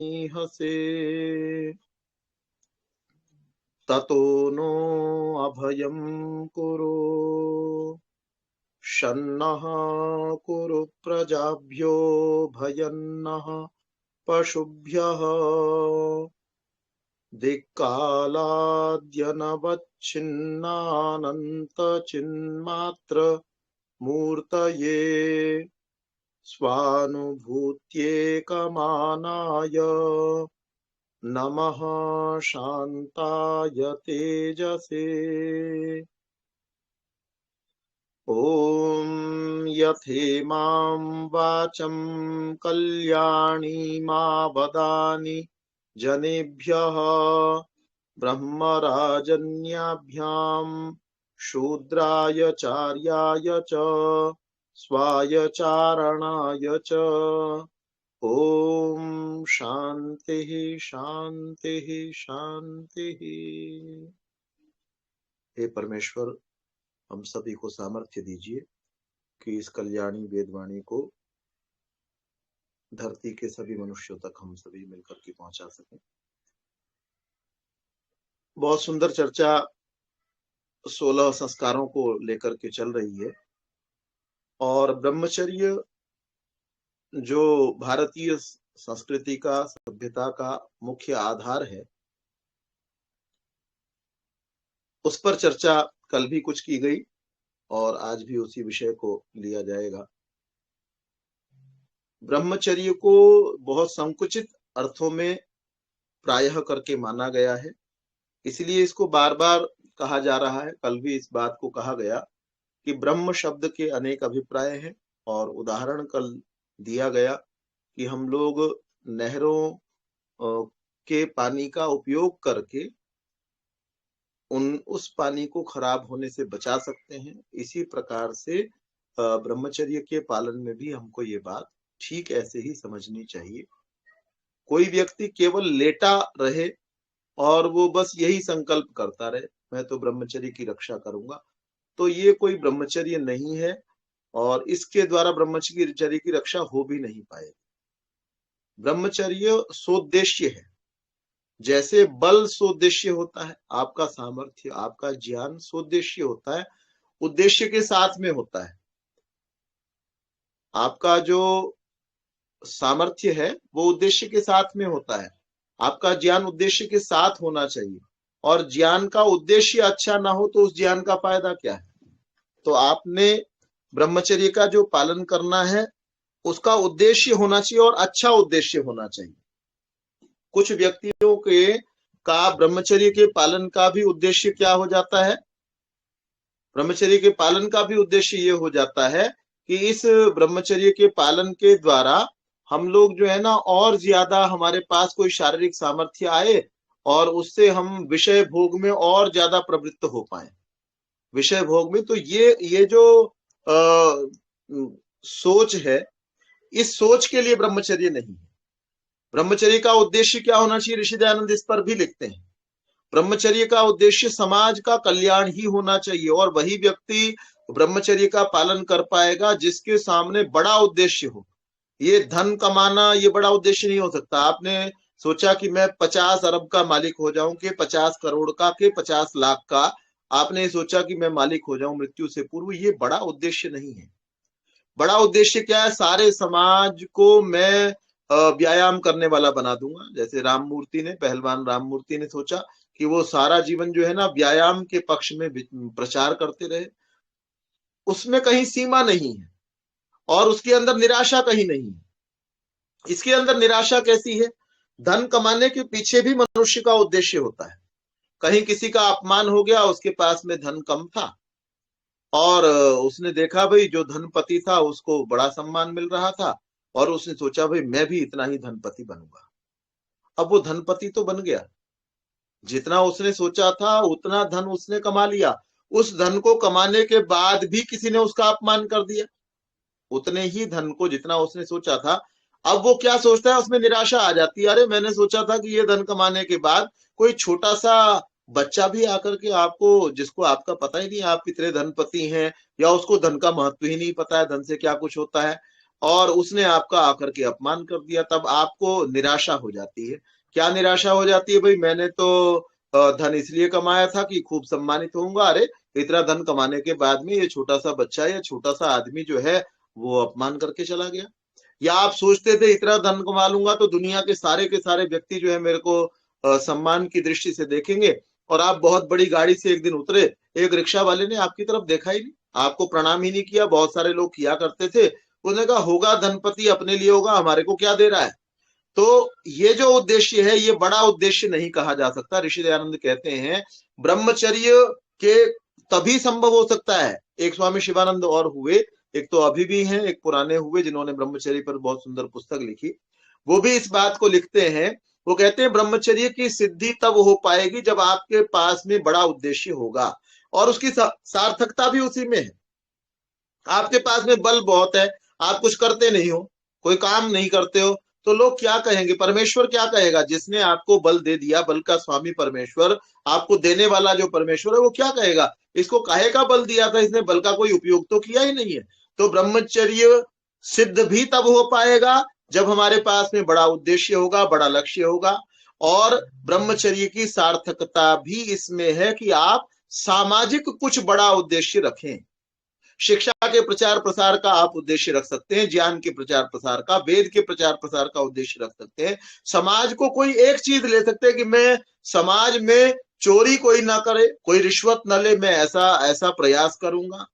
हसे ततो नो अभयं कुरु शन्नः कुरु प्रजाभ्यो भयन्नः पशुभ्यः दिक्कालाद्यनवच्छिन्नानन्तचिन्मात्र मूर्तये स्वानुभूत्येकमानाय नमः शान्ताय तेजसे। ॐ यथेमां वाचं कल्याणीमावदानि जनेभ्यः ब्रह्मराजन्याभ्यां शूद्राय चार्याय च स्वायचारणाय च ओम शांति शांति शांति। हे परमेश्वर, हम सभी को सामर्थ्य दीजिए कि इस कल्याणी वेदवाणी को धरती के सभी मनुष्यों तक हम सभी मिलकर के पहुंचा सकें। बहुत सुंदर चर्चा 16 संस्कारों को लेकर के चल रही है और ब्रह्मचर्य जो भारतीय संस्कृति का, सभ्यता का मुख्य आधार है, उस पर चर्चा कल भी कुछ की गई और आज भी उसी विषय को लिया जाएगा। ब्रह्मचर्य को बहुत संकुचित अर्थों में प्रायः करके माना गया है, इसलिए इसको बार बार कहा जा रहा है। कल भी इस बात को कहा गया कि ब्रह्म शब्द के अनेक अभिप्राय हैं और उदाहरण कल दिया गया कि हम लोग नहरों के पानी का उपयोग करके उस पानी को खराब होने से बचा सकते हैं। इसी प्रकार से ब्रह्मचर्य के पालन में भी हमको ये बात ठीक ऐसे ही समझनी चाहिए। कोई व्यक्ति केवल लेटा रहे और वो बस यही संकल्प करता रहे, मैं तो ब्रह्मचर्य की रक्षा करूंगा, तो ये कोई ब्रह्मचर्य नहीं है और इसके द्वारा ब्रह्मचर्य की रक्षा हो भी नहीं पाएगी। ब्रह्मचर्य सोद्देश्य है। जैसे बल सोद्देश्य होता है, आपका सामर्थ्य, आपका ज्ञान सोद्देश्य होता है, उद्देश्य के साथ में होता है। आपका जो सामर्थ्य है वो उद्देश्य के साथ में होता है, आपका ज्ञान उद्देश्य के साथ होना चाहिए। और ज्ञान का उद्देश्य अच्छा ना हो तो उस ज्ञान का फायदा क्या है। तो आपने ब्रह्मचर्य का जो पालन करना है उसका उद्देश्य होना चाहिए और अच्छा उद्देश्य होना चाहिए। कुछ व्यक्तियों के का ब्रह्मचर्य के पालन का भी उद्देश्य क्या हो जाता है, ब्रह्मचर्य के पालन का भी उद्देश्य ये हो जाता है कि इस ब्रह्मचर्य के पालन के द्वारा हम लोग जो है ना और ज्यादा हमारे पास कोई शारीरिक सामर्थ्य आए और उससे हम विषय भोग में और ज्यादा प्रवृत्त हो पाए। विषय भोग में तो ये जो सोच है, इस सोच के लिए ब्रह्मचर्य नहीं है। ब्रह्मचर्य का उद्देश्य क्या होना चाहिए, ऋषि दयानंद इस पर भी लिखते हैं। ब्रह्मचर्य का उद्देश्य समाज का कल्याण ही होना चाहिए और वही व्यक्ति ब्रह्मचर्य का पालन कर पाएगा जिसके सामने बड़ा उद्देश्य हो। ये धन कमाना ये बड़ा उद्देश्य नहीं हो सकता। आपने सोचा कि मैं 50 अरब का मालिक हो जाऊं, के 50 करोड़ का, के 50 लाख का, आपने सोचा कि मैं मालिक हो जाऊं मृत्यु से पूर्व, ये बड़ा उद्देश्य नहीं है। बड़ा उद्देश्य क्या है, सारे समाज को मैं व्यायाम करने वाला बना दूंगा। जैसे राम मूर्ति ने, पहलवान राम मूर्ति ने सोचा कि वो सारा जीवन जो है ना व्यायाम के पक्ष में प्रचार करते रहे। उसमें कहीं सीमा नहीं है और उसके अंदर निराशा कहीं नहीं है। इसके अंदर निराशा कैसी है, धन कमाने के पीछे भी मनुष्य का उद्देश्य होता है। कहीं किसी का अपमान हो गया, उसके पास में धन कम था और उसने देखा भाई जो धनपति था उसको बड़ा सम्मान मिल रहा था और उसने सोचा भाई मैं भी इतना ही धनपति बनूंगा। अब वो धनपति तो बन गया, जितना उसने सोचा था उतना धन उसने कमा लिया। उस धन को कमाने के बाद भी किसी ने उसका अपमान कर दिया। उतने ही धन को जितना उसने सोचा था, अब वो क्या सोचता है, उसमें निराशा आ जाती है। अरे मैंने सोचा था कि ये धन कमाने के बाद कोई छोटा सा बच्चा भी आकर के आपको, जिसको आपका पता ही नहीं आप कितने धनपति हैं या उसको धन का महत्व ही नहीं पता है, धन से क्या कुछ होता है, और उसने आपका आकर के अपमान कर दिया, तब आपको निराशा हो जाती है। क्या निराशा हो जाती है? भाई मैंने तो धन इसलिए कमाया था कि खूब सम्मानित होऊंगा, अरे इतना धन कमाने के बाद में ये छोटा सा बच्चा या छोटा सा आदमी जो है वो अपमान करके चला गया। या आप सोचते थे इतना धन कमा लूंगा तो दुनिया के सारे व्यक्ति जो है मेरे को सम्मान की दृष्टि से देखेंगे, और आप बहुत बड़ी गाड़ी से एक दिन उतरे, एक रिक्शा वाले ने आपकी तरफ देखा ही नहीं, आपको प्रणाम ही नहीं किया। बहुत सारे लोग किया करते थे, उसने कहा होगा धनपति, अपने लिए होगा, हमारे को क्या दे रहा है। तो ये जो उद्देश्य है ये बड़ा उद्देश्य नहीं कहा जा सकता। ऋषि दयानंद कहते हैं ब्रह्मचर्य के तभी संभव हो सकता है। एक स्वामी शिवानंद और हुए, एक तो अभी भी हैं, एक पुराने हुए जिन्होंने ब्रह्मचर्य पर बहुत सुंदर पुस्तक लिखी, वो भी इस बात को लिखते हैं। वो कहते हैं ब्रह्मचर्य की सिद्धि तब हो पाएगी जब आपके पास में बड़ा उद्देश्य होगा, और उसकी सार्थकता भी उसी में है। आपके पास में बल बहुत है, आप कुछ करते नहीं हो, कोई काम नहीं करते हो, तो लोग क्या कहेंगे, परमेश्वर क्या कहेगा? जिसने आपको बल दे दिया, बल का स्वामी परमेश्वर, आपको देने वाला जो परमेश्वर है वो क्या कहेगा, इसको काहे का बल दिया था, इसने बल का कोई उपयोग तो किया ही नहीं है। तो ब्रह्मचर्य सिद्ध भी तब हो पाएगा जब हमारे पास में बड़ा उद्देश्य होगा, बड़ा लक्ष्य होगा। और ब्रह्मचर्य की सार्थकता भी इसमें है कि आप सामाजिक कुछ बड़ा उद्देश्य रखें। शिक्षा के प्रचार प्रसार का आप उद्देश्य रख सकते हैं, ज्ञान के प्रचार प्रसार का, वेद के प्रचार प्रसार का उद्देश्य रख सकते हैं। समाज को कोई एक चीज ले सकते हैं कि मैं समाज में चोरी कोई ना करे, कोई रिश्वत न ले, मैं ऐसा ऐसा प्रयास करूंगा।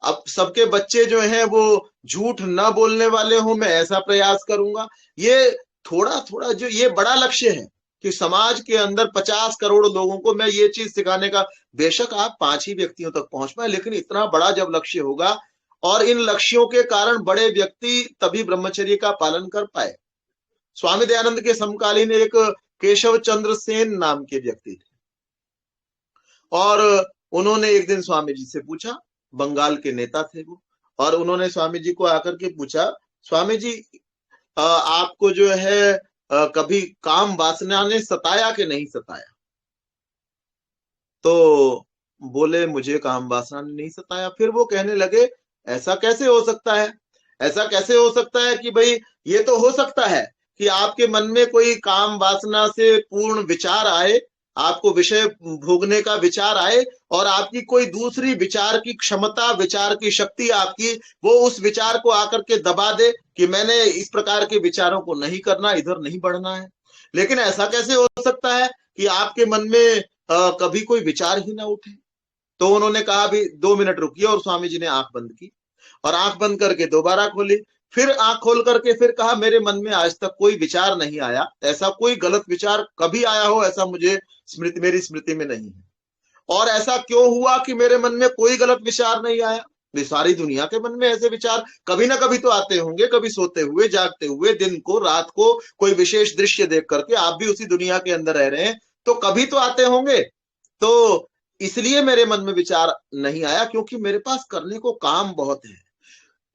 अब सबके बच्चे जो हैं वो झूठ न बोलने वाले हों, मैं ऐसा प्रयास करूंगा। ये थोड़ा थोड़ा जो ये बड़ा लक्ष्य है कि समाज के अंदर 50 करोड़ लोगों को मैं ये चीज सिखाने का, बेशक आप 5 ही व्यक्तियों तक पहुंच पाए, लेकिन इतना बड़ा जब लक्ष्य होगा, और इन लक्ष्यों के कारण बड़े व्यक्ति तभी ब्रह्मचर्य का पालन कर पाए। स्वामी दयानंद के समकालीन एक केशव चंद्र सेन नाम के व्यक्ति थे, और उन्होंने एक दिन स्वामी जी से पूछा, बंगाल के नेता थे वो, और उन्होंने स्वामी जी को आकर के पूछा, स्वामी जी आपको जो है कभी काम वासना ने सताया कि नहीं सताया? तो बोले मुझे काम वासना ने नहीं सताया। फिर वो कहने लगे ऐसा कैसे हो सकता है, ऐसा कैसे हो सकता है कि भाई ये तो हो सकता है कि आपके मन में कोई काम वासना से पूर्ण विचार आए, आपको विषय भोगने का विचार आए, और आपकी कोई दूसरी विचार की क्षमता, विचार की शक्ति आपकी, वो उस विचार को आकर के दबा दे कि मैंने इस प्रकार के विचारों को नहीं करना, इधर नहीं बढ़ना है। लेकिन ऐसा कैसे हो सकता है कि आपके मन में कभी कोई विचार ही ना उठे? तो उन्होंने कहा भी 2 मिनट रुकिए, और स्वामी जी ने आंख बंद की, और आंख बंद करके दोबारा खोली, फिर आंख खोल करके फिर कहा मेरे मन में आज तक कोई विचार नहीं आया, ऐसा कोई गलत विचार कभी आया हो ऐसा मुझे मेरी स्मृति में नहीं है। और ऐसा क्यों हुआ कि मेरे मन में कोई गलत विचार नहीं आया? सारी दुनिया के मन में ऐसे विचार कभी ना कभी तो आते होंगे, कभी सोते हुए, जागते हुए, दिन को, रात को, कोई विशेष दृश्य देख करके, आप भी उसी दुनिया के अंदर रह रहे हैं, तो कभी तो आते होंगे। तो इसलिए मेरे मन में विचार नहीं आया क्योंकि मेरे पास करने को काम बहुत है।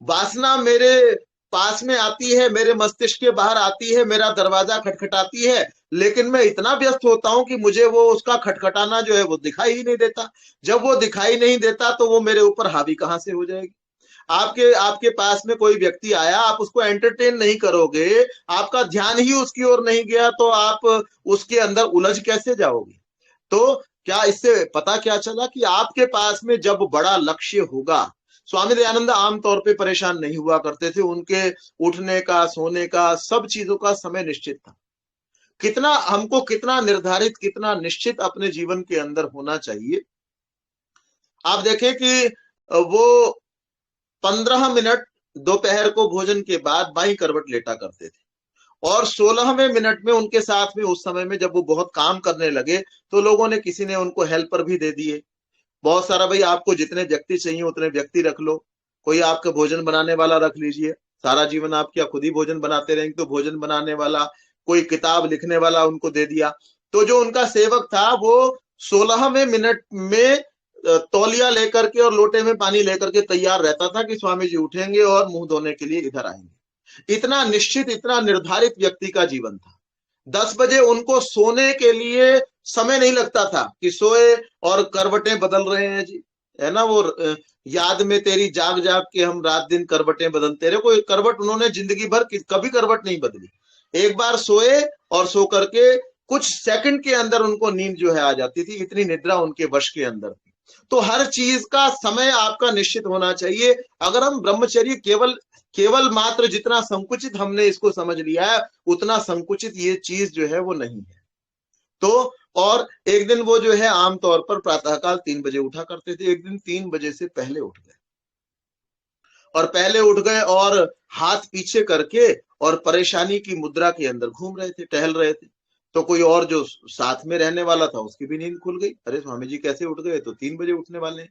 वासना मेरे पास में आती है, मेरे मस्तिष्क के बाहर आती है, मेरा दरवाजा खटखटाती है, लेकिन मैं इतना व्यस्त होता हूं कि मुझे वो उसका खटखटाना जो है वो दिखाई ही नहीं देता। जब वो दिखाई नहीं देता तो वो मेरे ऊपर हावी कहां से हो जाएगी? आपके आपके पास में कोई व्यक्ति आया, आप उसको एंटरटेन नहीं करोगे, आपका ध्यान ही उसकी ओर नहीं गया, तो आप उसके अंदर उलझ कैसे जाओगे? तो क्या इससे पता क्या चला कि आपके पास में जब बड़ा लक्ष्य होगा, स्वामी दयानंद आमतौर पे परेशान नहीं हुआ करते थे, उनके उठने का, सोने का, सब चीजों का समय निश्चित था। कितना हमको कितना निर्धारित, कितना निश्चित अपने जीवन के अंदर होना चाहिए। आप देखें कि वो 15 मिनट दोपहर को भोजन के बाद बाई करवट लेटा करते थे, और 16वें मिनट में उनके साथ में, उस समय में जब वो बहुत काम करने लगे, तो लोगों ने, किसी ने उनको हेल्पर भी दे दिए, बहुत सारा, भाई आपको जितने व्यक्ति चाहिए उतने व्यक्ति रख लो, कोई आपका भोजन बनाने वाला रख लीजिए, सारा जीवन आप क्या खुद ही भोजन बनाते रहेंगे? तो भोजन बनाने वाला, कोई किताब लिखने वाला उनको दे दिया। तो जो उनका सेवक था वो 16वें मिनट में तौलिया लेकर के और लोटे में पानी लेकर के तैयार रहता था कि स्वामी जी उठेंगे और मुंह धोने के लिए इधर आएंगे। इतना निश्चित, इतना निर्धारित व्यक्ति का जीवन था। 10 बजे उनको सोने के लिए समय नहीं लगता था कि सोए और करवटें बदल रहे हैं जी, है ना, वो याद में तेरी जाग जाग के हम रात दिन करवटें बदलते रहे। कोई करवट उन्होंने जिंदगी भर कभी करवट नहीं बदली। एक बार सोए और सो करके कुछ सेकंड के अंदर उनको नींद जो है आ जाती थी, इतनी निद्रा उनके वश के अंदर थी। तो हर चीज का समय आपका निश्चित होना चाहिए। अगर हम ब्रह्मचर्य केवल केवल मात्र जितना संकुचित हमने इसको समझ लिया है, उतना संकुचित ये चीज जो है वो नहीं है। तो और एक दिन वो जो है आमतौर पर प्रातःकाल 3 बजे उठा करते थे। एक दिन 3 बजे से पहले उठ गए, और पहले उठ गए और हाथ पीछे करके और परेशानी की मुद्रा के अंदर घूम रहे थे, टहल रहे थे। तो कोई और जो साथ में रहने वाला था उसकी भी नींद खुल गई। अरे स्वामी जी कैसे उठ गए, तो 3 बजे उठने वाले हैं।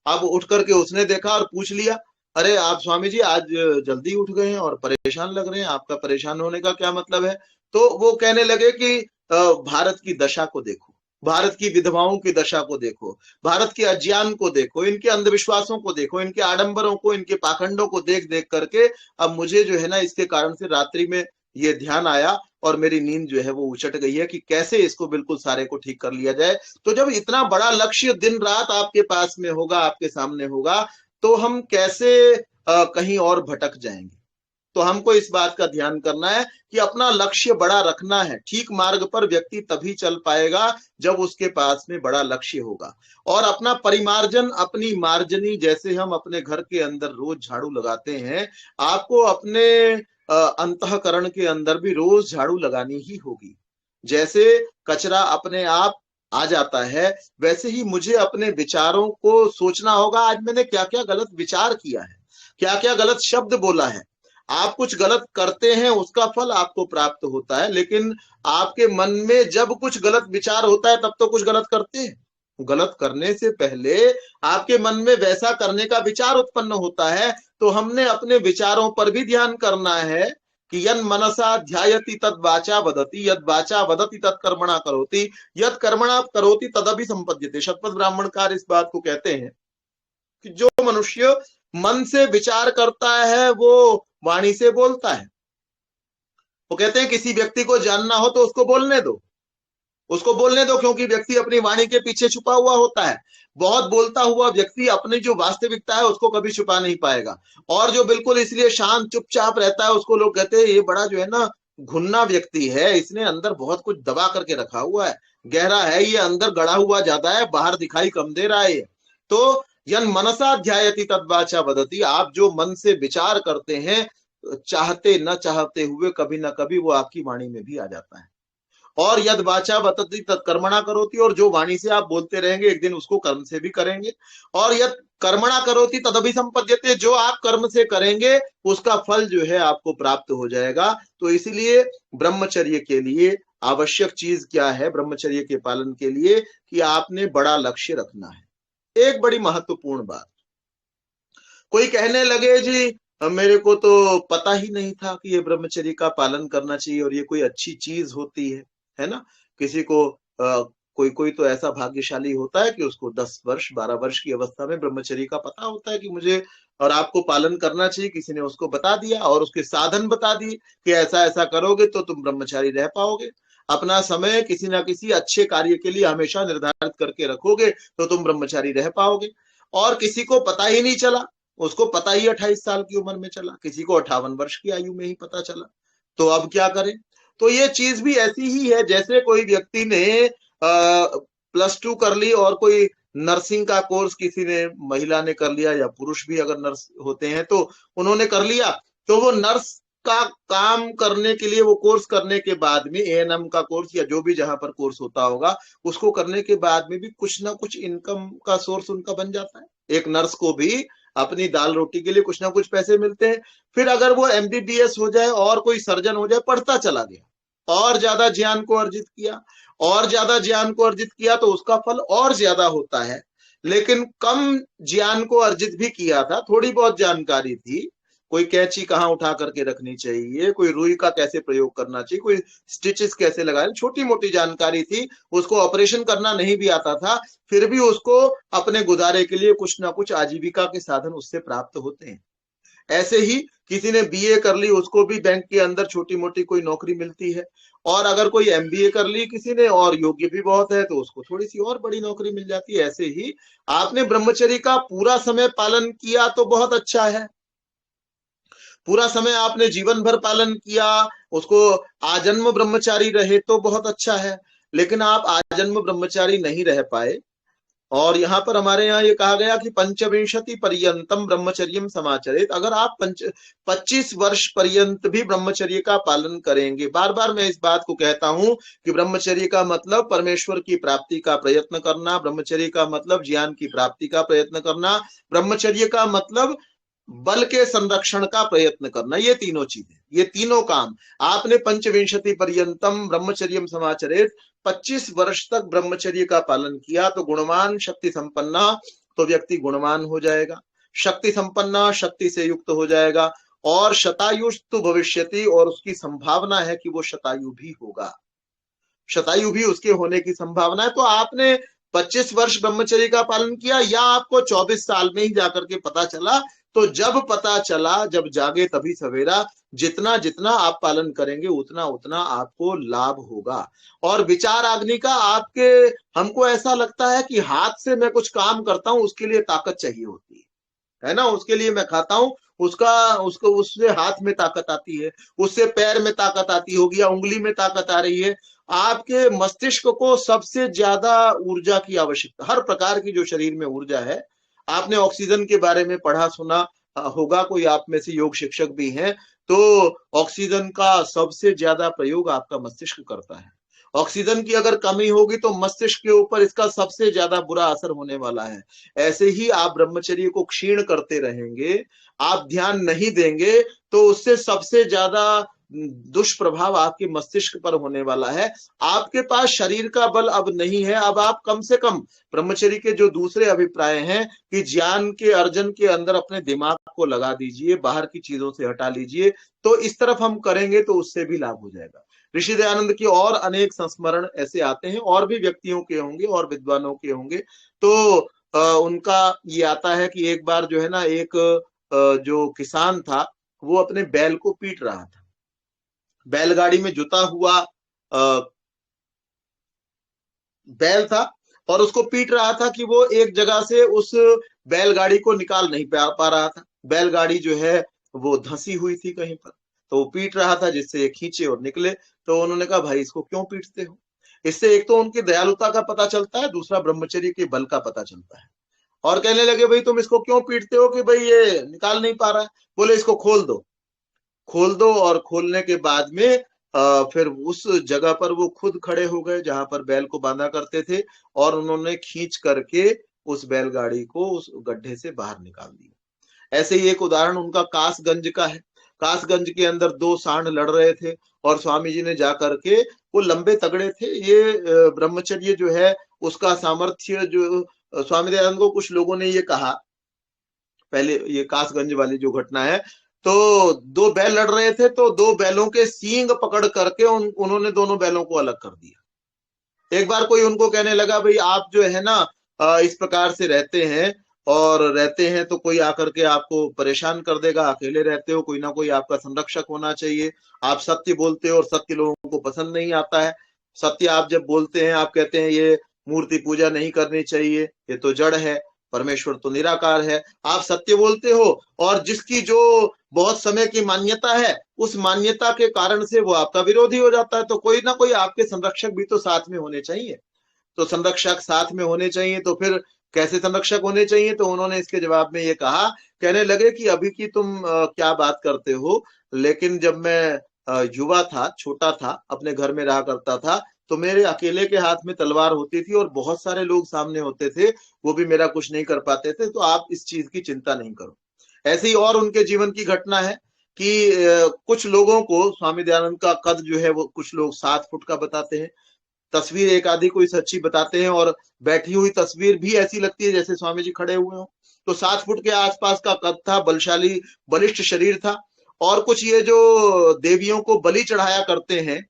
अब उठ करके उसने देखा और पूछ लिया, अरे आप स्वामी जी आज जल्दी उठ गए हैं और परेशान लग रहे हैं, आपका परेशान होने का क्या मतलब है। तो वो कहने लगे कि भारत की दशा को देखो, भारत की विधवाओं की दशा को देखो, भारत के अज्ञान को देखो, इनके अंधविश्वासों को देखो, इनके आडंबरों को, इनके पाखंडों को देख देख करके अब मुझे जो है ना इसके कारण से रात्रि में ये ध्यान आया और मेरी नींद जो है वो उचट गई है कि कैसे इसको बिल्कुल सारे को ठीक कर लिया जाए। तो जब इतना बड़ा लक्ष्य दिन रात आपके पास में होगा, आपके सामने होगा, तो हम कैसे कहीं और भटक जाएंगे। तो हमको इस बात का ध्यान करना है कि अपना लक्ष्य बड़ा रखना है। ठीक मार्ग पर व्यक्ति तभी चल पाएगा जब उसके पास में बड़ा लक्ष्य होगा। और अपना परिमार्जन, अपनी मार्जनी, जैसे हम अपने घर के अंदर रोज झाड़ू लगाते हैं, आपको अपने अंतःकरण के अंदर भी रोज झाड़ू लगानी ही होगी। जैसे कचरा अपने आप आ जाता है, वैसे ही मुझे अपने विचारों को सोचना होगा, आज मैंने क्या क्या गलत विचार किया है, क्या क्या गलत शब्द बोला है। आप कुछ गलत करते हैं उसका फल आपको प्राप्त होता है, लेकिन आपके मन में जब कुछ गलत विचार होता है तब तो कुछ गलत करते हैं। गलत करने से पहले आपके मन में वैसा करने का विचार उत्पन्न होता है। तो हमने अपने विचारों पर भी ध्यान करना है कि यन मनसा ध्यायति तद वाचा वदति, यद वाचा वदति तद कर्मणा करोति, यद कर्मणा करोति तदभि संपद्यते। शतपथ ब्राह्मणकार इस बात को कहते हैं कि जो मनुष्य मन से विचार करता है वो वाणी से बोलता है। वो कहते हैं किसी व्यक्ति को जानना हो तो उसको बोलने दो, उसको बोलने दो, क्योंकि व्यक्ति अपनी वाणी के पीछे छुपा हुआ होता है। बहुत बोलता हुआ व्यक्ति अपनी जो वास्तविकता है उसको कभी छुपा नहीं पाएगा। और जो बिल्कुल इसलिए शांत चुपचाप रहता है उसको लोग कहते हैं ये बड़ा जो है ना घुन्ना व्यक्ति है, इसने अंदर बहुत कुछ दबा करके रखा हुआ है, गहरा है ये, अंदर गड़ा हुआ ज्यादा है, बाहर दिखाई कम दे रहा है। तो यन मनसा ध्यायति तद वाचा वदति, आप जो मन से विचार करते हैं, चाहते न चाहते हुए कभी ना कभी वो आपकी वाणी में भी आ जाता है। और यद वाचा वतति तत् कर्मणा करोति, और जो वाणी से आप बोलते रहेंगे एक दिन उसको कर्म से भी करेंगे। और यद कर्मणा करोति तदभि संपद्यते, जो आप कर्म से करेंगे उसका फल जो है आपको प्राप्त हो जाएगा। तो इसीलिए ब्रह्मचर्य के लिए आवश्यक चीज क्या है, ब्रह्मचर्य के पालन के लिए, कि आपने बड़ा लक्ष्य रखना है। एक बड़ी महत्वपूर्ण बात, कोई कहने लगे जी मेरे को तो पता ही नहीं था कि ये ब्रह्मचर्य का पालन करना चाहिए और ये कोई अच्छी चीज होती है ना। किसी को कोई कोई तो ऐसा भाग्यशाली होता है कि उसको 10 वर्ष 12 वर्ष की अवस्था में ब्रह्मचर्य का पता होता है कि मुझे और आपको पालन करना चाहिए। किसी ने उसको बता दिया और उसके साधन बता दिए कि ऐसा ऐसा करोगे तो तुम ब्रह्मचारी रह पाओगे। अपना समय किसी ना किसी अच्छे कार्य के लिए हमेशा निर्धारित करके रखोगे तो तुम ब्रह्मचारी रह पाओगे। और किसी को पता ही नहीं चला, उसको पता ही 28 साल की उम्र में चला, किसी को 58 वर्ष की आयु में ही पता चला। तो अब क्या करें। तो ये चीज भी ऐसी ही है जैसे कोई व्यक्ति ने +2 कर ली और कोई नर्सिंग का कोर्स किसी ने, महिला ने कर लिया या पुरुष भी अगर नर्स होते हैं तो उन्होंने कर लिया। तो वो नर्स का काम करने के लिए, वो कोर्स करने के बाद में ANM का कोर्स या जो भी जहां पर कोर्स होता होगा उसको करने के बाद में भी कुछ ना कुछ इनकम का सोर्स उनका बन जाता है। एक नर्स को भी अपनी दाल रोटी के लिए कुछ ना कुछ पैसे मिलते हैं। फिर अगर वो MBBS हो जाए और कोई सर्जन हो जाए, पढ़ता चला गया और ज्यादा ज्ञान को अर्जित किया और ज्यादा ज्ञान को अर्जित किया तो उसका फल और ज्यादा होता है। लेकिन कम ज्ञान को अर्जित भी किया था, थोड़ी बहुत जानकारी थी, कोई कैंची कहाँ उठा करके रखनी चाहिए, कोई रुई का कैसे प्रयोग करना चाहिए, कोई स्टिचेस कैसे लगाए, छोटी मोटी जानकारी थी, उसको ऑपरेशन करना नहीं भी आता था, फिर भी उसको अपने गुजारे के लिए कुछ ना कुछ आजीविका के साधन उससे प्राप्त होते हैं। ऐसे ही किसी ने बीए कर ली, उसको भी बैंक के अंदर छोटी मोटी कोई नौकरी मिलती है। और अगर कोई एमबीए कर ली किसी ने और योग्य भी बहुत है तो उसको थोड़ी सी और बड़ी नौकरी मिल जाती है। ऐसे ही आपने ब्रह्मचर्य का पूरा समय पालन किया तो बहुत अच्छा है, पूरा समय आपने जीवन भर पालन किया, उसको आजन्म ब्रह्मचारी रहे तो बहुत अच्छा है। लेकिन आप आजन्म ब्रह्मचारी नहीं रह पाए, और यहाँ पर हमारे यहाँ ये कहा गया कि पंचविंशति पर्यंतम ब्रह्मचर्यम समाचरित। अगर आप 25 वर्ष पर्यंत भी ब्रह्मचर्य का पालन करेंगे, बार बार मैं इस बात को कहता हूं कि ब्रह्मचर्य का मतलब परमेश्वर की प्राप्ति का प्रयत्न करना, ब्रह्मचर्य का मतलब ज्ञान की प्राप्ति का प्रयत्न करना, ब्रह्मचर्य का मतलब बल के संरक्षण का प्रयत्न करना। ये तीनों चीजें, ये तीनों काम आपने पंचविंशति पर्यंतम ब्रह्मचर्यम समाचरित 25 वर्ष तक ब्रह्मचर्य का पालन किया तो गुणवान शक्ति संपन्ना, तो व्यक्ति गुणवान हो जाएगा, शक्ति संपन्ना शक्ति से युक्त हो जाएगा, और शतायुस्तु भविष्यति, और उसकी संभावना है कि वो शतायु भी होगा, शतायु भी उसके होने की संभावना है। तो आपने 25 वर्ष ब्रह्मचर्य का पालन किया, या आपको 24 साल में ही जाकर के पता चला, तो जब पता चला, जब जागे तभी सवेरा, जितना जितना आप पालन करेंगे उतना उतना आपको लाभ होगा। और विचार अग्नि का आपके, हमको ऐसा लगता है कि हाथ से मैं कुछ काम करता हूं उसके लिए ताकत चाहिए होती है ना, उसके लिए मैं खाता हूं, उसका उसको उससे हाथ में ताकत आती है, उससे पैर में ताकत आती होगी, या उंगली में ताकत आ रही है। आपके मस्तिष्क को सबसे ज्यादा ऊर्जा की आवश्यकता, हर प्रकार की जो शरीर में ऊर्जा है। आपने ऑक्सीजन के बारे में पढ़ा सुना होगा, कोई आप में से योग शिक्षक भी हैं, तो ऑक्सीजन का सबसे ज्यादा प्रयोग आपका मस्तिष्क करता है। ऑक्सीजन की अगर कमी होगी तो मस्तिष्क के ऊपर इसका सबसे ज्यादा बुरा असर होने वाला है। ऐसे ही आप ब्रह्मचर्य को क्षीण करते रहेंगे, आप ध्यान नहीं देंगे, तो उससे सबसे ज्यादा दुष्प्रभाव आपके मस्तिष्क पर होने वाला है। आपके पास शरीर का बल अब नहीं है, अब आप कम से कम ब्रह्मचर्य के जो दूसरे अभिप्राय हैं कि ज्ञान के अर्जन के अंदर अपने दिमाग को लगा दीजिए, बाहर की चीजों से हटा लीजिए, तो इस तरफ हम करेंगे तो उससे भी लाभ हो जाएगा। ऋषि दयानंद की और अनेक संस्मरण ऐसे आते हैं, और भी व्यक्तियों के होंगे और विद्वानों के होंगे। तो उनका ये आता है कि एक बार जो है ना, एक जो किसान था वो अपने बैल को पीट रहा था, बैलगाड़ी में जुता हुआ बैल था, और उसको पीट रहा था कि वो एक जगह से उस बैलगाड़ी को निकाल नहीं पा रहा था। बैलगाड़ी जो है वो धंसी हुई थी कहीं पर, तो वो पीट रहा था जिससे ये खींचे और निकले। तो उन्होंने कहा भाई इसको क्यों पीटते हो? इससे एक तो उनकी दयालुता का पता चलता है, दूसरा ब्रह्मचर्य के बल का पता चलता है। और कहने लगे भाई तुम इसको क्यों पीटते हो कि भाई ये निकाल नहीं पा रहा है? बोले इसको खोल दो, खोल दो। और खोलने के बाद में फिर उस जगह पर वो खुद खड़े हो गए जहां पर बैल को बांधा करते थे, और उन्होंने खींच करके उस बैलगाड़ी को उस गड्ढे से बाहर निकाल दिया। ऐसे ही एक उदाहरण उनका कासगंज का है। कासगंज के अंदर दो सांड लड़ रहे थे, और स्वामी जी ने जाकर के, वो लंबे तगड़े थे, ये ब्रह्मचर्य जो है उसका सामर्थ्य जो स्वामी दयानंद को कुछ लोगों ने ये कहा, पहले ये कासगंज वाली जो घटना है, तो दो बैल लड़ रहे थे, तो दो बैलों के सींग पकड़ करके उन्होंने दोनों बैलों को अलग कर दिया। एक बार कोई उनको कहने लगा भाई आप जो है ना इस प्रकार से रहते हैं तो कोई आकर के आपको परेशान कर देगा, अकेले रहते हो, कोई ना कोई आपका संरक्षक होना चाहिए। आप सत्य बोलते हो और सत्य लोगों को पसंद नहीं आता है। सत्य आप जब बोलते हैं, आप कहते हैं ये मूर्ति पूजा नहीं करनी चाहिए, ये तो जड़ है, परमेश्वर तो निराकार है, आप सत्य बोलते हो, और जिसकी जो बहुत समय की मान्यता है, उस मान्यता के कारण से वो आपका विरोधी हो जाता है। तो कोई ना कोई आपके संरक्षक भी तो साथ में होने चाहिए। तो संरक्षक साथ में होने चाहिए, तो फिर कैसे संरक्षक होने चाहिए? तो उन्होंने इसके जवाब में ये कहा, कहने लगे कि अभी की तुम क्या बात करते हो, लेकिन जब मैं युवा था, छोटा था, अपने घर में रहा करता था, तो मेरे अकेले के हाथ में तलवार होती थी और बहुत सारे लोग सामने होते थे, वो भी मेरा कुछ नहीं कर पाते थे, तो आप इस चीज की चिंता नहीं करो। ऐसे ही और उनके जीवन की घटना है कि कुछ लोगों को स्वामी दयानंद का कद जो है वो कुछ लोग 7 फुट का बताते हैं, तस्वीर एक आधी कोई सच्ची बताते हैं, और बैठी हुई तस्वीर भी ऐसी लगती है जैसे स्वामी जी खड़े हुए हो। तो 7 फुट के आसपास का कद था, बलशाली बलिष्ठ शरीर था। और कुछ ये जो देवियों को बलि चढ़ाया करते हैं,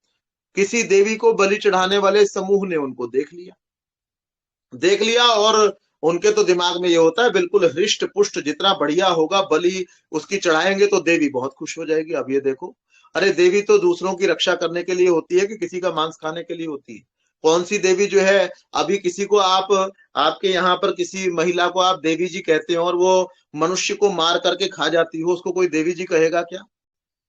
किसी देवी को बलि चढ़ाने वाले समूह ने उनको देख लिया, और उनके तो दिमाग में ये होता है बिल्कुल हृष्ट पुष्ट, जितना बढ़िया होगा बलि उसकी चढ़ाएंगे तो देवी बहुत खुश हो जाएगी। अब ये देखो, अरे देवी तो दूसरों की रक्षा करने के लिए होती है कि किसी का मांस खाने के लिए होती है? कौन सी देवी जो है, अभी किसी को आप, आपके यहाँ पर किसी महिला को आप देवी जी कहते हो और वो मनुष्य को मार करके खा जाती हो, उसको कोई देवी जी कहेगा क्या?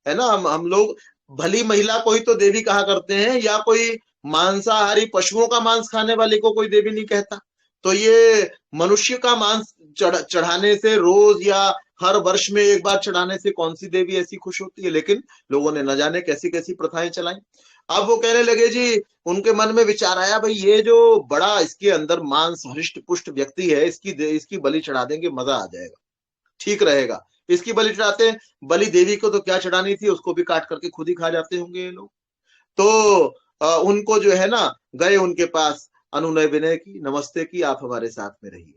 है ना, हम लोग भली महिला को ही तो देवी कहा करते हैं, या कोई मांसाहारी पशुओं का मांस खाने वाले को कोई देवी नहीं कहता। तो ये मनुष्य का मांस चढ़ाने से रोज या हर वर्ष में एक बार चढ़ाने से कौन सी देवी ऐसी खुश होती है? लेकिन लोगों ने न जाने कैसी कैसी प्रथाएं चलाई। अब वो कहने लगे जी, उनके मन में विचार आया, भाई ये जो बड़ा इसके अंदर मांस हृष्ट पुष्ट व्यक्ति है, इसकी बलि चढ़ा देंगे, मजा आ जाएगा, ठीक रहेगा। इसकी बलि चढ़ाते हैं। बलि देवी को तो क्या चढ़ानी थी, उसको भी काट करके खुद ही खा जाते होंगे ये लोग। तो उनको जो है ना, गए उनके पास, अनुनय विनय की, नमस्ते की, आप हमारे साथ में रहिए।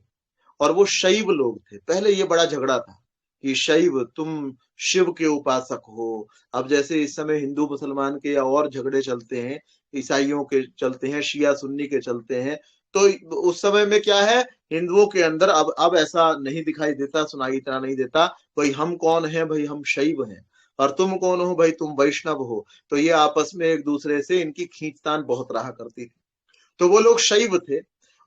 और वो शैव लोग थे। पहले ये बड़ा झगड़ा था कि शैव, तुम शिव के उपासक हो। अब जैसे इस समय हिंदू मुसलमान के या और झगड़े चलते हैं, ईसाइयों के चलते हैं, शिया सुन्नी के चलते हैं, तो उस समय में क्या है, हिंदुओं के अंदर अब ऐसा नहीं दिखाई देता, सुनाई इतना नहीं देता। भाई हम कौन है, भाई हम शैव हैं, और तुम कौन हो, भाई तुम वैष्णव हो। तो ये आपस में एक दूसरे से इनकी खींचतान बहुत रहा करती थी। तो वो लोग शैव थे,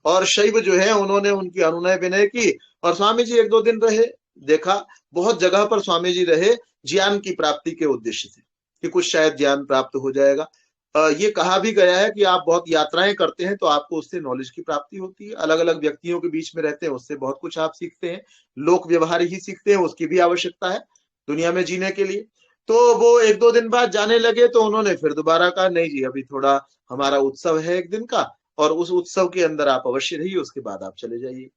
और शैव जो है उन्होंने उनकी अनुनय विनय की, और स्वामी जी एक दो दिन रहे। देखा, बहुत जगह पर स्वामी जी रहे ज्ञान की प्राप्ति के उद्देश्य से, कि कुछ शायद ज्ञान प्राप्त हो जाएगा। ये कहा भी गया है कि आप बहुत यात्राएं करते हैं तो आपको उससे नॉलेज की प्राप्ति होती है, अलग अलग व्यक्तियों के बीच में रहते हैं, उससे बहुत कुछ आप सीखते हैं। लोक व्यवहार ही सीखते हैं, उसकी भी आवश्यकता है दुनिया में जीने के लिए। तो वो एक दो दिन बाद जाने लगे, तो उन्होंने फिर दोबारा कहा, नहीं जी, अभी थोड़ा हमारा उत्सव है एक दिन का, और उस उत्सव के अंदर आप अवश्य रहिए, उसके बाद आप चले जाइए।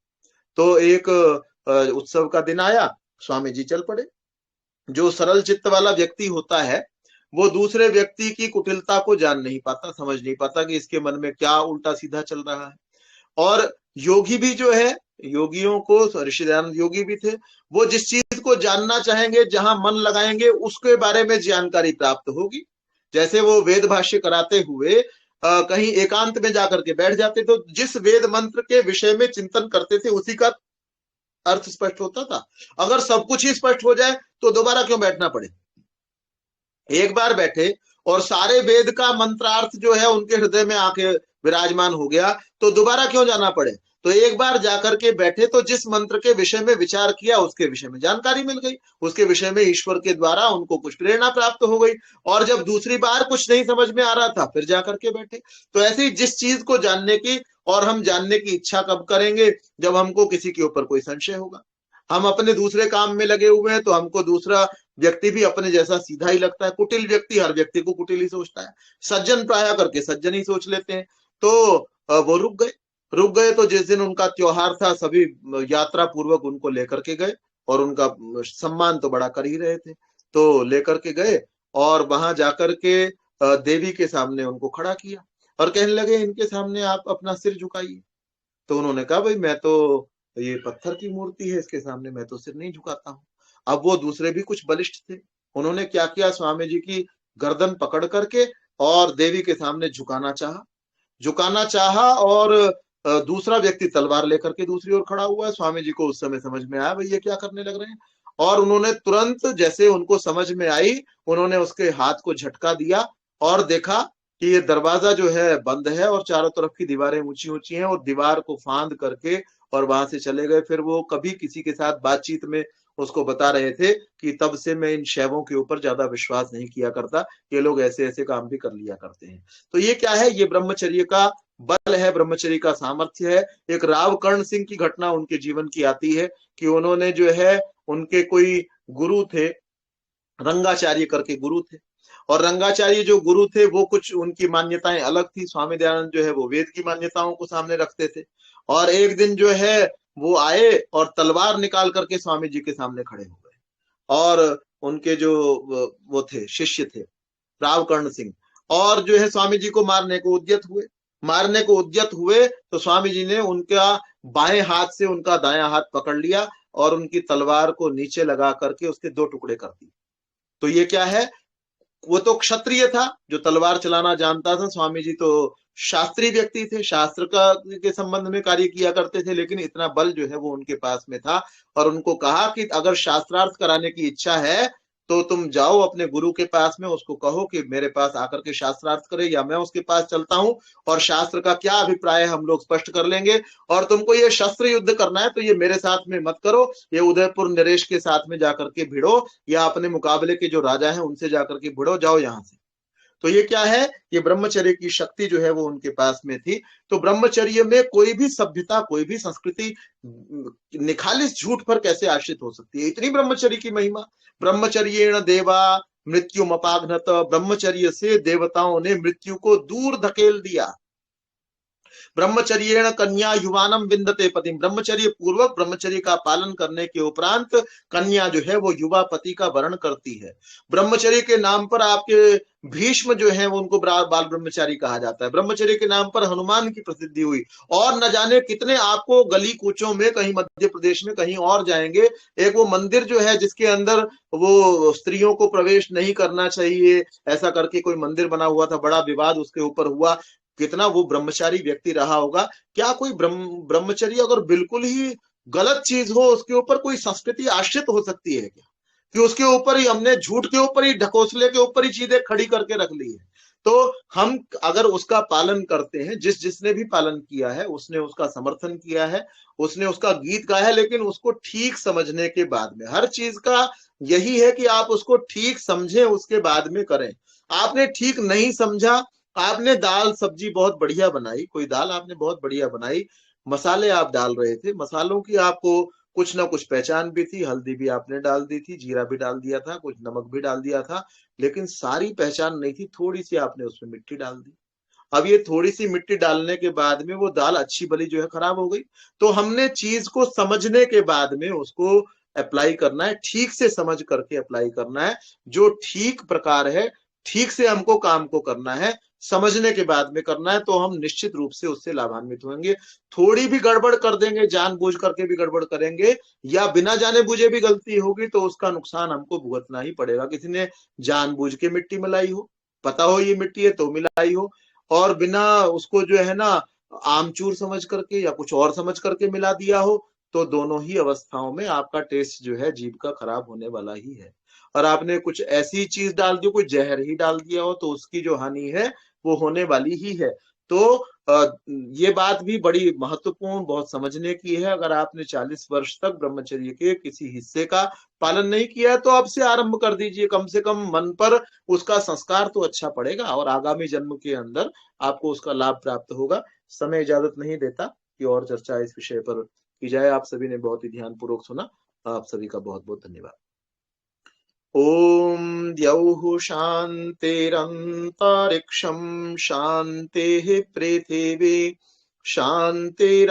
तो एक उत्सव का दिन आया, स्वामी जी चल पड़े। जो सरल चित्त वाला व्यक्ति होता है, वो दूसरे व्यक्ति की कुटिलता को जान नहीं पाता, समझ नहीं पाता कि इसके मन में क्या उल्टा सीधा चल रहा है। और योगी भी जो है, योगियों को, ऋषि दयानंद योगी भी थे, वो जिस चीज को जानना चाहेंगे, जहां मन लगाएंगे, उसके बारे में जानकारी प्राप्त होगी। जैसे वो वेद भाष्य कराते हुए कहीं एकांत में जाकर के बैठ जाते, तो जिस वेद मंत्र के विषय में चिंतन करते थे उसी का अर्थ स्पष्ट होता था। अगर सब कुछ ही स्पष्ट हो जाए तो दोबारा क्यों बैठना पड़े? एक बार बैठे और सारे वेद का मंत्रार्थ जो है उनके हृदय में आके विराजमान हो गया, तो दोबारा क्यों जाना पड़े? तो एक बार जाकर के बैठे तो जिस मंत्र के विषय में विचार किया उसके विषय में जानकारी मिल गई, उसके विषय में ईश्वर के द्वारा उनको कुछ प्रेरणा प्राप्त हो गई। और जब दूसरी बार कुछ नहीं समझ में आ रहा था, फिर जाकर के बैठे। तो ऐसे ही जिस चीज को जानने की, और हम जानने की इच्छा कब करेंगे, जब हमको किसी के ऊपर कोई संशय होगा। हम अपने दूसरे काम में लगे हुए हैं तो हमको दूसरा व्यक्ति भी अपने जैसा सीधा ही लगता है। कुटिल व्यक्ति हर व्यक्ति को कुटिल ही सोचता है, सज्जन प्राय करके सज्जन ही सोच लेते हैं। तो वो रुक गए। तो जिस दिन उनका त्योहार था, सभी यात्रा पूर्वक उनको लेकर के गए, और उनका सम्मान तो बड़ा कर ही रहे थे, तो लेकर के गए, और वहां जाकर के देवी के सामने उनको खड़ा किया, और कहने लगे, इनके सामने आप अपना सिर झुकाइए। तो उन्होंने कहा, भाई मैं तो, ये पत्थर की मूर्ति है, इसके सामने मैं तो सिर नहीं झुकाता हूँ। अब वो दूसरे भी कुछ बलिष्ठ थे, उन्होंने क्या किया, स्वामी जी की गर्दन पकड़ करके और देवी के सामने झुकाना चाहा, और दूसरा व्यक्ति तलवार लेकर के दूसरी ओर खड़ा हुआ है। स्वामी जी को उस समय समझ में आया, भाई ये क्या करने लग रहे हैं, और उन्होंने तुरंत, जैसे उनको समझ में आई, उन्होंने उसके हाथ को झटका दिया, और देखा कि ये दरवाजा जो है बंद है, और चारों तरफ की दीवारें ऊंची ऊंची हैं, और दीवार को फांद करके और वहां से चले गए। फिर वो कभी किसी के साथ बातचीत में उसको बता रहे थे कि तब से मैं इन शैवों के ऊपर ज्यादा विश्वास नहीं किया करता, ये लोग ऐसे ऐसे काम भी कर लिया करते हैं। तो ये क्या है, ये ब्रह्मचर्य का बल है, ब्रह्मचर्य का सामर्थ्य है। एक राव कर्ण सिंह की घटना उनके जीवन की आती है कि उन्होंने जो है, उनके कोई गुरु थे, रंगाचार्य करके गुरु थे, और रंगाचार्य जो गुरु थे वो कुछ उनकी मान्यताएं अलग थी। स्वामी दयानंद जो है वो वेद की मान्यताओं को सामने रखते थे। और एक दिन जो है वो आए और तलवार निकाल करके स्वामी जी के सामने खड़े हो गए, और उनके जो वो थे, शिष्य थे, राव कर्ण सिंह, और जो है स्वामी जी को मारने को उद्यत हुए। तो स्वामी जी ने उनका बाएं हाथ से उनका दायां हाथ पकड़ लिया, और उनकी तलवार को नीचे लगा करके उसके दो टुकड़े कर दिए। तो ये क्या है, वो तो क्षत्रिय था, जो तलवार चलाना जानता था। स्वामी जी तो शास्त्रीय व्यक्ति थे, शास्त्र का के संबंध में कार्य किया करते थे, लेकिन इतना बल जो है वो उनके पास में था। और उनको कहा कि अगर शास्त्रार्थ कराने की इच्छा है तो तुम जाओ अपने गुरु के पास में, उसको कहो कि मेरे पास आकर के शास्त्रार्थ करे, या मैं उसके पास चलता हूं और शास्त्र का क्या अभिप्राय है हम लोग स्पष्ट कर लेंगे। और तुमको ये शस्त्र युद्ध करना है तो ये मेरे साथ में मत करो, ये उदयपुर नरेश के साथ में जाकर के भिड़ो, या अपने मुकाबले के जो राजा हैं उनसे जाकर के भिड़ो, जाओ यहां से। तो ये क्या है, ये ब्रह्मचर्य की शक्ति जो है वो उनके पास में थी। तो ब्रह्मचर्य में कोई भी सभ्यता, कोई भी संस्कृति निखालिस झूठ पर कैसे आश्रित हो सकती है, इतनी ब्रह्मचर्य की महिमा। ब्रह्मचर्येण देवा मृत्यु अपाघ्नत, ब्रह्मचर्य से देवताओं ने मृत्यु को दूर धकेल दिया। ब्रह्मचर्येण कन्या युवानम विंदते पति, ब्रह्मचर्य पूर्वक, ब्रह्मचर्य का पालन करने के उपरांत कन्या जो है वो युवा पति का वरण करती है। ब्रह्मचर्य के नाम पर आपके भीष्म जो है वो उनको बाल ब्रह्मचारी कहा जाता है। ब्रह्मचर्य के नाम पर हनुमान की प्रसिद्धि हुई, और न जाने कितने आपको गली कूचों में, कहीं मध्य प्रदेश में कहीं और जाएंगे, एक वो मंदिर जो है जिसके अंदर वो स्त्रियों को प्रवेश नहीं करना चाहिए, ऐसा करके कोई मंदिर बना हुआ था, बड़ा विवाद उसके ऊपर हुआ। कितना वो ब्रह्मचारी व्यक्ति रहा होगा। क्या कोई ब्रह्मचर्य अगर बिल्कुल ही गलत चीज हो, उसके ऊपर कोई संस्कृति आश्रित हो सकती है क्या, कि उसके ऊपर ही हमने झूठ के ऊपर ही, ढकोसले के ऊपर ही चीजें खड़ी करके रख ली है। तो हम अगर उसका पालन करते हैं, जिसने भी पालन किया है उसने उसका समर्थन किया है, उसने उसका गीत गाया है, लेकिन उसको ठीक समझने के बाद में, हर चीज का यही है कि आप उसको ठीक समझें उसके बाद में करें। आपने ठीक नहीं समझा, आपने दाल सब्जी बहुत बढ़िया बनाई, कोई दाल आपने बहुत बढ़िया बनाई, मसाले आप डाल रहे थे, मसालों की आपको कुछ ना कुछ पहचान भी थी, हल्दी भी आपने डाल दी थी, जीरा भी डाल दिया था, कुछ नमक भी डाल दिया था, लेकिन सारी पहचान नहीं थी, थोड़ी सी आपने उसमें मिट्टी डाल दी। अब ये थोड़ी सी मिट्टी डालने के बाद में वो दाल अच्छी भली जो है खराब हो गई। तो हमने चीज को समझने के बाद में उसको अप्लाई करना है, ठीक से समझ करके अप्लाई करना है, जो ठीक प्रकार है, ठीक से हमको काम को करना है, समझने के बाद में करना है, तो हम निश्चित रूप से उससे लाभान्वित होंगे। थोड़ी भी गड़बड़ कर देंगे, जानबूझ करके भी गड़बड़ करेंगे, या बिना जाने बुझे भी गलती होगी, तो उसका नुकसान हमको भुगतना ही पड़ेगा। किसी ने जानबूझ के मिट्टी मिलाई हो, पता हो ये मिट्टी है तो मिलाई हो, और बिना उसको जो है ना आमचूर समझ करके या कुछ और समझ करके मिला दिया हो, तो दोनों ही अवस्थाओं में आपका टेस्ट जो है जीभ का खराब होने वाला ही है। और आपने कुछ ऐसी चीज डाल दी, कोई जहर ही डाल दिया हो, तो उसकी जो हानि है वो होने वाली ही है। तो ये बात भी बड़ी महत्वपूर्ण, बहुत समझने की है। अगर आपने 40 वर्ष तक ब्रह्मचर्य के किसी हिस्से का पालन नहीं किया है तो अब से आरंभ कर दीजिए, कम से कम मन पर उसका संस्कार तो अच्छा पड़ेगा, और आगामी जन्म के अंदर आपको उसका लाभ प्राप्त होगा। समय इजाजत नहीं देता कि और चर्चा इस विषय पर की जाए। आप सभी ने बहुत ही ध्यानपूर्वक सुना, आप सभी का बहुत बहुत धन्यवाद। ओम द्यौः शान्तिरन्तरिक्षं शान्तिः पृथिवी शान्तिरापः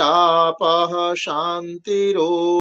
शान्तिरो